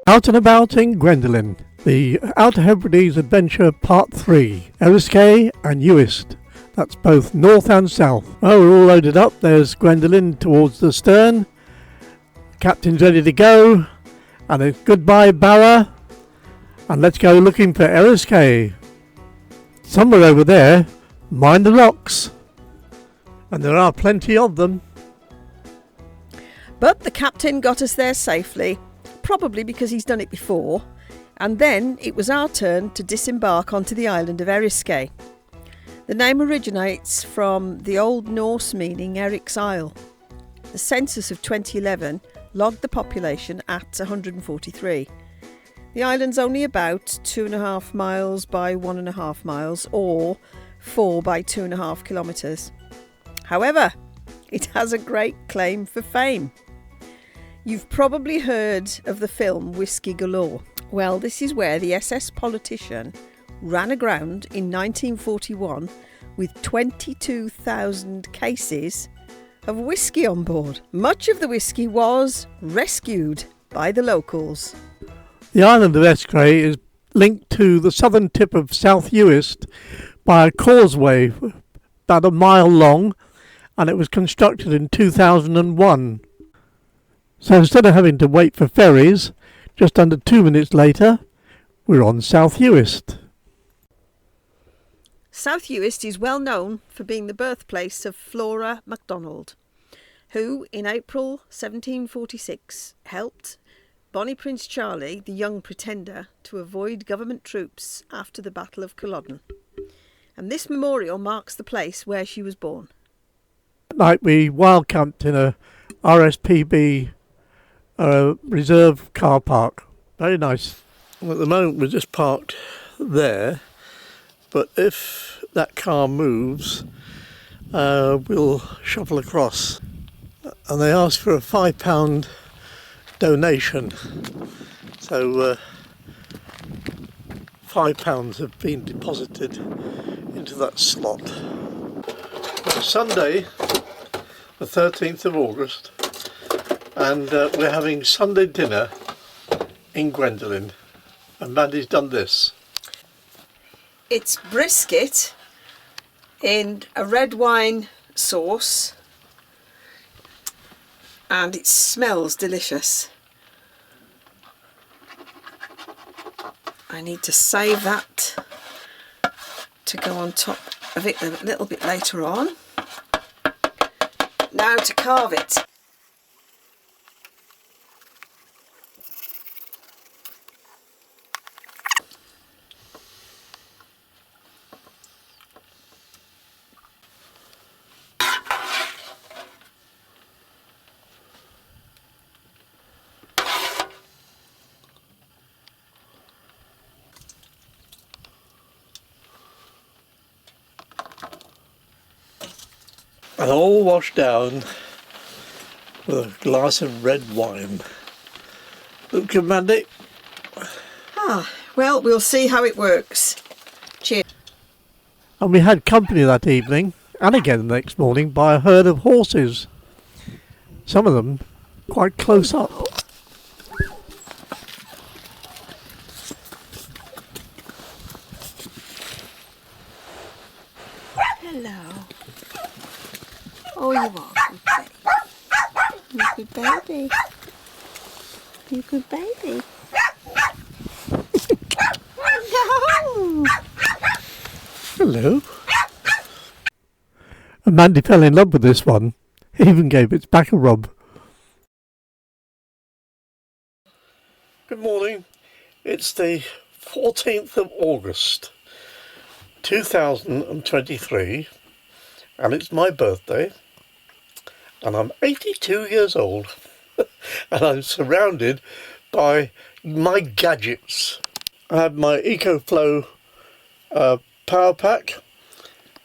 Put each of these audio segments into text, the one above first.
Out and About in Gwendolyn, the Outer Hebrides Adventure Part 3, Eriskay and Uist. That's both north and south. Well, we're all loaded up. There's Gwendolyn towards the stern. Captain's ready to go. And a goodbye, Barra. And let's go looking for Eriskay. Somewhere over there, mind the rocks. And there are plenty of them. But the captain got us there safely. Probably because he's done it before, and then it was our turn to disembark onto the island of Eriskay. The name originates from the Old Norse meaning Eric's Isle. The census of 2011 logged the population at 143. The island's only about 2.5 miles by 1.5 miles, or 4 by 2.5 kilometres. However, it has a great claim for fame. You've probably heard of the film Whisky Galore. Well, this is where the SS politician ran aground in 1941 with 22,000 cases of whisky on board. Much of the whisky was rescued by the locals. The island of Eriskay is linked to the southern tip of South Uist by a causeway about a mile long, and it was constructed in 2001. So instead of having to wait for ferries, just under 2 minutes later, we're on South Uist. South Uist is well known for being the birthplace of Flora MacDonald, who in April 1746 helped Bonnie Prince Charlie, the young pretender, to avoid government troops after the Battle of Culloden. And this memorial marks the place where she was born. At night we wild camped in a RSPB reserve car park. Very nice. At the moment we're just parked there, but if that car moves, we'll shuffle across. And they ask for a £5 donation. So £5 have been deposited into that slot. It's Sunday, the 13th of August. And we're having Sunday dinner in Gwendolyn, and Mandy's done this. It's brisket in a red wine sauce, and it smells delicious. I need to save that to go on top of it a little bit later on. Now to carve it. And all washed down with a glass of red wine. Look good, Mandy. Well, we'll see how it works. Cheers. And we had company that evening, and again the next morning, by a herd of horses. Some of them quite close up. Hello. Oh, you are good baby. You good baby. No. Hello. And Mandy fell in love with this one. He even gave its back a rub. Good morning. It's the 14th of August 2023, and it's my birthday, and I'm 82 years old, and I'm surrounded by my gadgets. I have my EcoFlow power pack,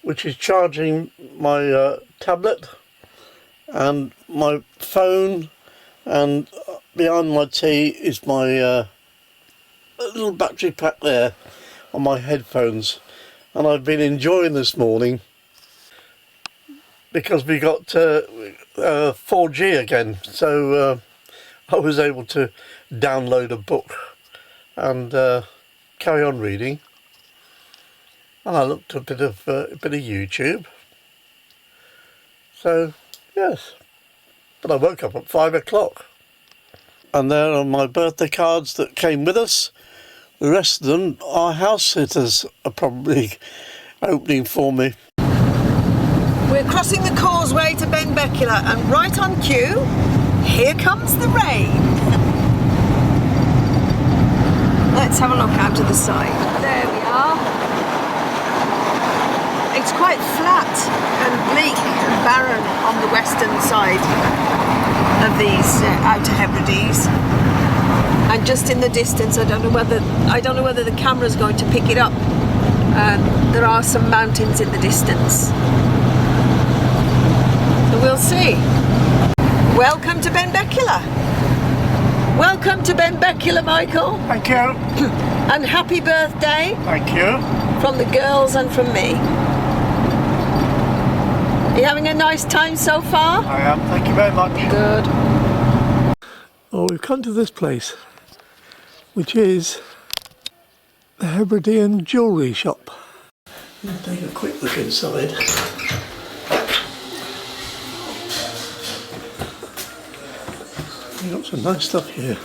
which is charging my tablet and my phone, and behind my tea is my little battery pack there on my headphones. And I've been enjoying this morning because we got 4G again, so I was able to download a book and carry on reading. And I looked a bit of YouTube. So yes, but I woke up at 5 o'clock. And there are my birthday cards that came with us. The rest of them are house sitters are probably opening for me. We're crossing the causeway to Benbecula, and right on cue, here comes the rain. Let's have a look out to the side. There we are. It's quite flat and bleak and barren on the western side of these Outer Hebrides. And just in the distance, I don't know whether the camera's going to pick it up. There are some mountains in the distance. So we'll see. Welcome to Benbecula. Welcome to Benbecula, Michael. Thank you. And happy birthday. Thank you. From the girls and from me. Are you having a nice time so far? I am. Thank you very much. Good. Well, we've come to this place, which is the Hebridean jewellery shop. Let's take a quick look inside. You've got some nice stuff here.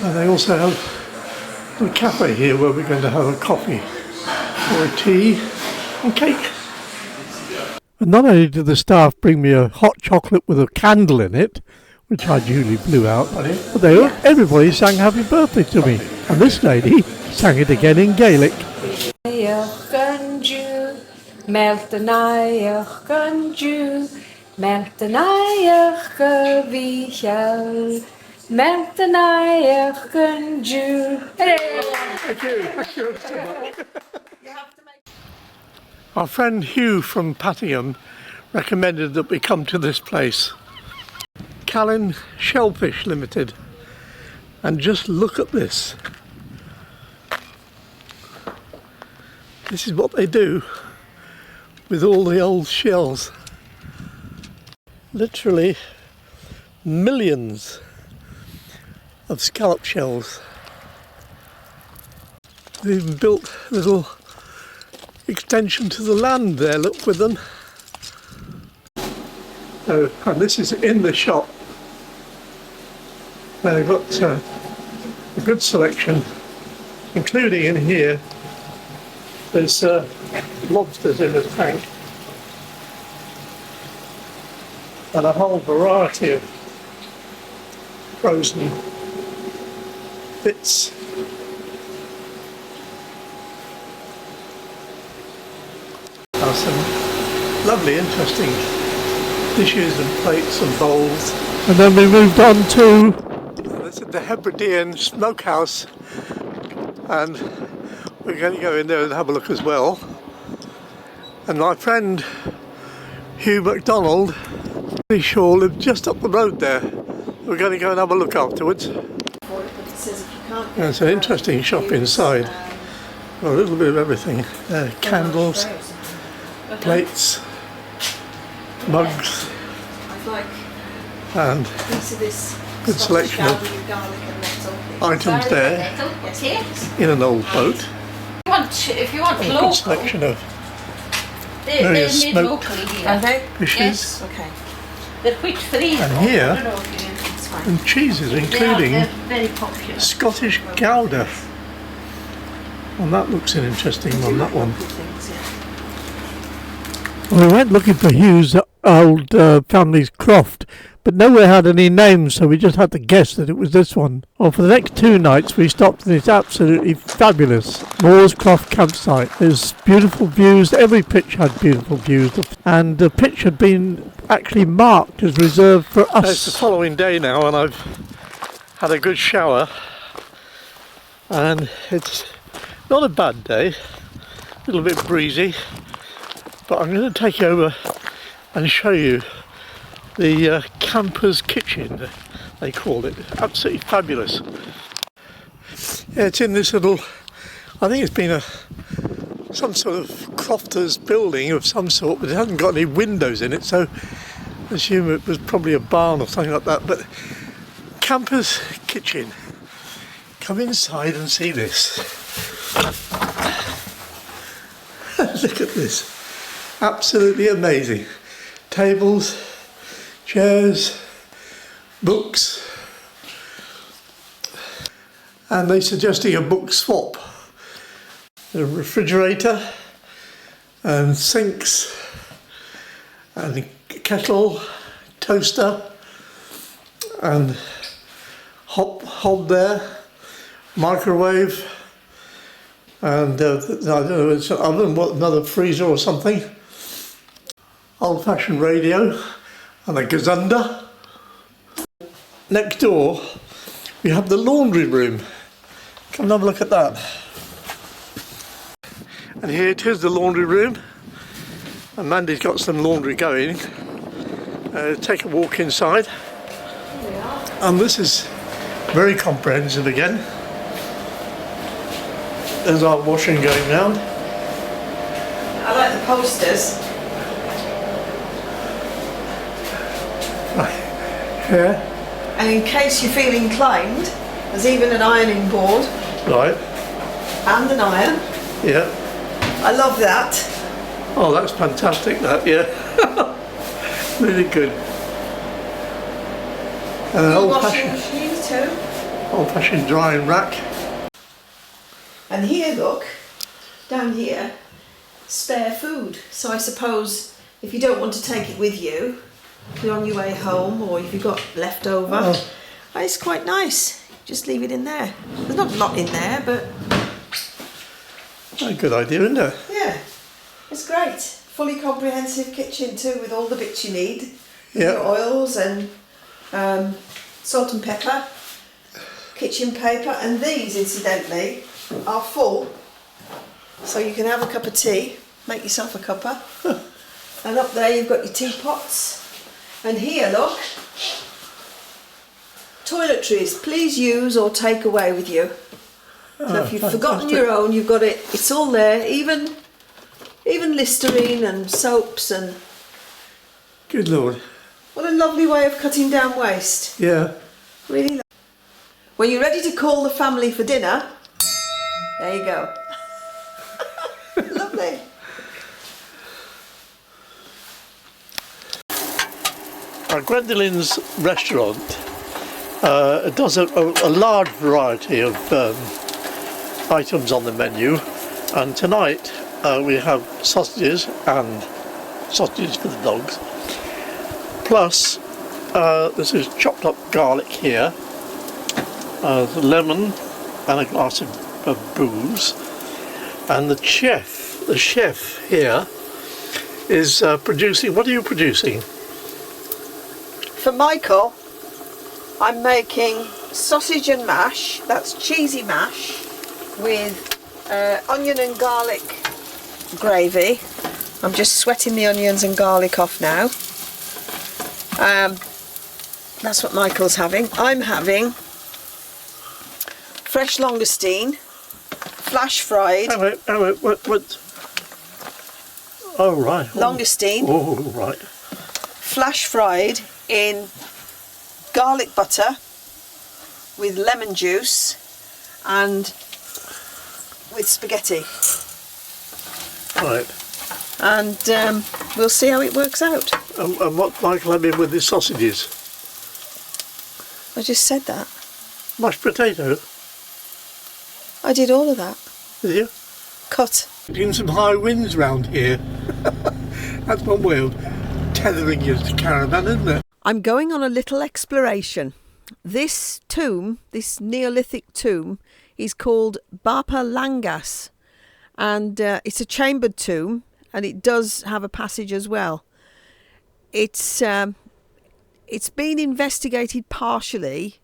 And they also have a cafe here where we're going to have a coffee or a tea and cake. And not only did the staff bring me a hot chocolate with a candle in it, which I duly blew out, but everybody sang happy birthday to me. And this lady sang it again in Gaelic. Thank you so much. Our friend Hugh from Pattingham recommended that we come to this place, Callan Shellfish Limited, and just look at this. This is what they do with all the old shells. Literally millions of scallop shells. They've even built a little extension to the land there, look, with them. And this is in the shop. Now they've got a good selection, including in here there's lobsters in the tank and a whole variety of frozen bits. Some lovely, interesting dishes and plates and bowls. And then we moved on to this is the Hebridean Smokehouse, and we're going to go in there and have a look as well. And my friend Hugh MacDonald, pretty sure, lived just up the road there. We're going to go and have a look afterwards. And it's an interesting shop inside. Got a little bit of everything. Candles, plates, mugs, and good selection of items there in an old boat. If you want A local, good selection of they're various made smoked locally Are here. they? fishes. Yes. Okay. They're quite free. And though. here- I don't know if you- That's fine. And cheeses, including they're very popular. Scottish Gouda. And that looks an interesting one, that one. Things, yeah. We went looking for Hugh's old family's croft, but nowhere had any names, so we just had to guess that it was this one. Well, for the next 2 nights we stopped, and it's absolutely fabulous. Moore's Croft campsite. There's beautiful views. Every pitch had beautiful views, and the pitch had been actually marked as reserved for us. It's the following day now, and I've had a good shower, and it's not a bad day. A little bit breezy. But I'm going to take you over and show you the camper's kitchen, they call it. Absolutely fabulous. Yeah, it's in this little, I think it's been a some sort of crofter's building of some sort, but it hasn't got any windows in it, so I assume it was probably a barn or something like that. But camper's kitchen. Come inside and see this. Look at this. Absolutely amazing. Tables, chairs, books, and they're suggesting a book swap. A refrigerator and sinks and a kettle, toaster and hob there, microwave, and I don't know, it's an oven, what, another freezer or something, old-fashioned radio and a gazunder. Next door we have the laundry room. Come and have a look at that. And here it is, the laundry room, and Mandy's got some laundry going. Take a walk inside, and this is very comprehensive again. There's our washing going round. I like the posters. Right here. And in case you feel inclined, there's even an ironing board. Right. And an iron. Yeah. I love that. Oh, that's fantastic, that, yeah. Really good. And an Washing machine too. old-fashioned drying rack. And here, look, down here, spare food. So I suppose if you don't want to take it with you, if you're on your way home or if you've got leftover, it's quite nice. Just leave it in there. There's not a lot in there, but... A good idea, isn't it? Yeah, it's great. Fully comprehensive kitchen too, with all the bits you need. Yeah. Your oils and salt and pepper, kitchen paper, and these, incidentally, are full. So you can have a cup of tea, make yourself a cuppa. And up there you've got your teapots. And here, look, toiletries. Please use or take away with you. So if you've forgotten your own, you've got it. It's all there, even Listerine and soaps and. Good Lord. What a lovely way of cutting down waste. Yeah. Really. When you're ready to call the family for dinner, there you go. Lovely. Gwendolyn's restaurant does a large variety of items on the menu, and tonight we have sausages and sausages for the dogs, plus this is chopped up garlic here, lemon and a glass of booze, and the chef here is producing. What are you producing? For Michael, I'm making sausage and mash. That's cheesy mash with onion and garlic gravy. I'm just sweating the onions and garlic off now. That's what Michael's having. I'm having fresh langoustine, flash fried. What? Oh, right. Langoustine. Oh, right. Flash fried in garlic butter with lemon juice and with spaghetti. Right. And we'll see how it works out. And what Michael had in with his sausages? I just said that. Mashed potato? I did all of that. Did you? Cut. Getting some high winds round here. That's one way of tethering you to caravan, isn't it? I'm going on a little exploration. This tomb, this Neolithic tomb, is called Bapa Langas, and it's a chambered tomb, and it does have a passage as well. It's been investigated partially,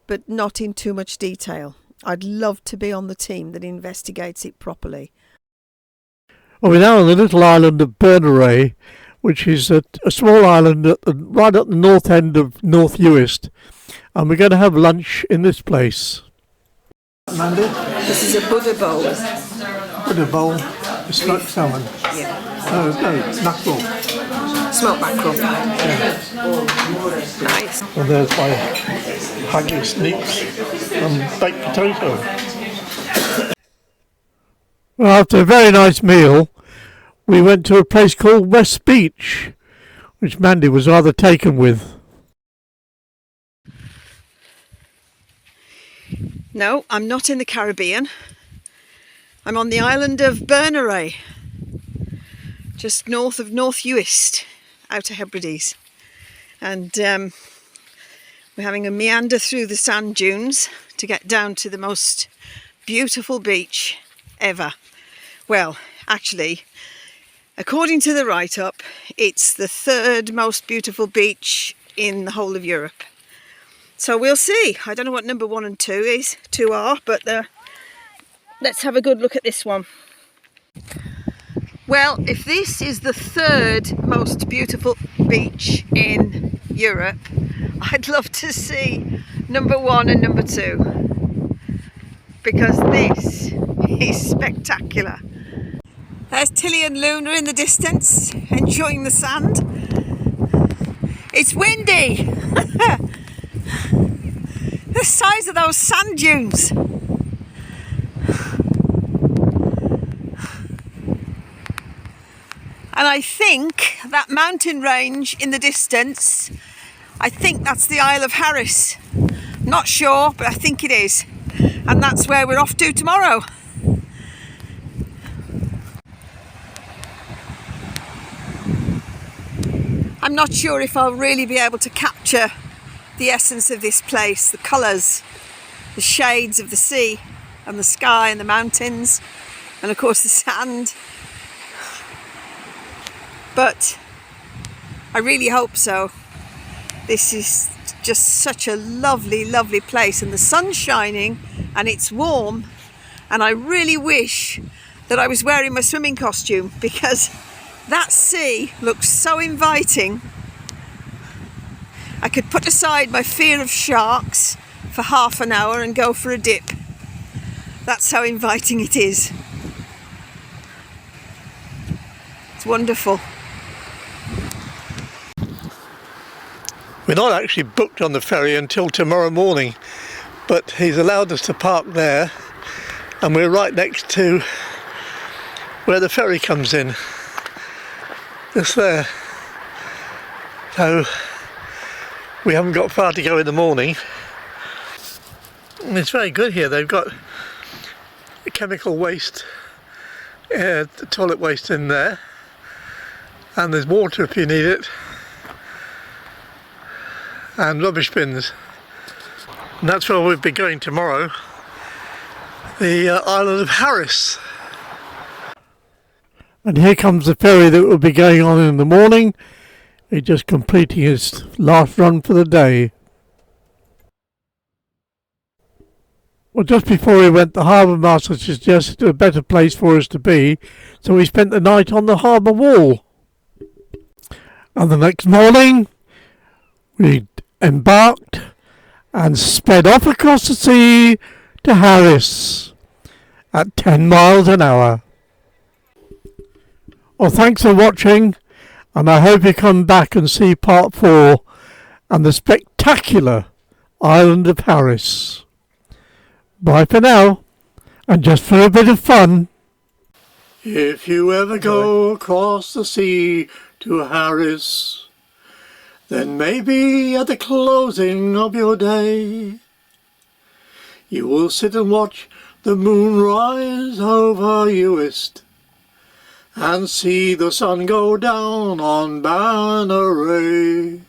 but not in too much detail. I'd love to be on the team that investigates it properly. Well, we're now on the little island of Burneray, which is a small island right at the north end of North Uist, and we're going to have lunch in this place. Mandy? This is a Buddha bowl. Buddha bowl. The smoked salmon. Yeah. Oh no, mackerel. Smoked mackerel. Nice. And there's my haggis, neeps and baked potato. Well, after a very nice meal, we went to a place called West Beach, which Mandy was rather taken with. No, I'm not in the Caribbean. I'm on the island of Burneray, just north of North Uist, out of Hebrides. And we're having a meander through the sand dunes to get down to the most beautiful beach ever. Well, actually, according to the write-up, it's the third most beautiful beach in the whole of Europe. So we'll see. I don't know what number 1 and 2 are, but let's have a good look at this one. Well, if this is the third most beautiful beach in Europe, I'd love to see number 1 and number 2, because this is spectacular. There's Tilly and Luna in the distance, enjoying the sand. It's windy! The size of those sand dunes! And I think that mountain range in the distance, I think that's the Isle of Harris. Not sure, but I think it is. And that's where we're off to tomorrow. I'm not sure if I'll really be able to capture the essence of this place, the colours, the shades of the sea and the sky and the mountains, and of course the sand. But I really hope so. This is just such a lovely, lovely place, and the sun's shining and it's warm, and I really wish that I was wearing my swimming costume, because that sea looks so inviting. I could put aside my fear of sharks for half an hour and go for a dip. That's how inviting it is. It's wonderful. We're not actually booked on the ferry until tomorrow morning, but he's allowed us to park there, and we're right next to where the ferry comes in. Just there. So we haven't got far to go in the morning. And it's very good here. They've got chemical waste, the toilet waste in there, and there's water if you need it, and rubbish bins. And that's where we'll be going tomorrow, the island of Harris. And here comes the ferry that will be going on in the morning. He's just completing his last run for the day. Well, just before he went, the harbour master suggested a better place for us to be, so we spent the night on the harbour wall. And the next morning, we embarked and sped off across the sea to Harris at 10 miles an hour. Well, thanks for watching, and I hope you come back and see part 4 and the spectacular island of Harris. Bye for now, and just for a bit of fun. If you ever go across the sea to Harris, then maybe at the closing of your day, you will sit and watch the moon rise over Uist, and see the sun go down on Burneray.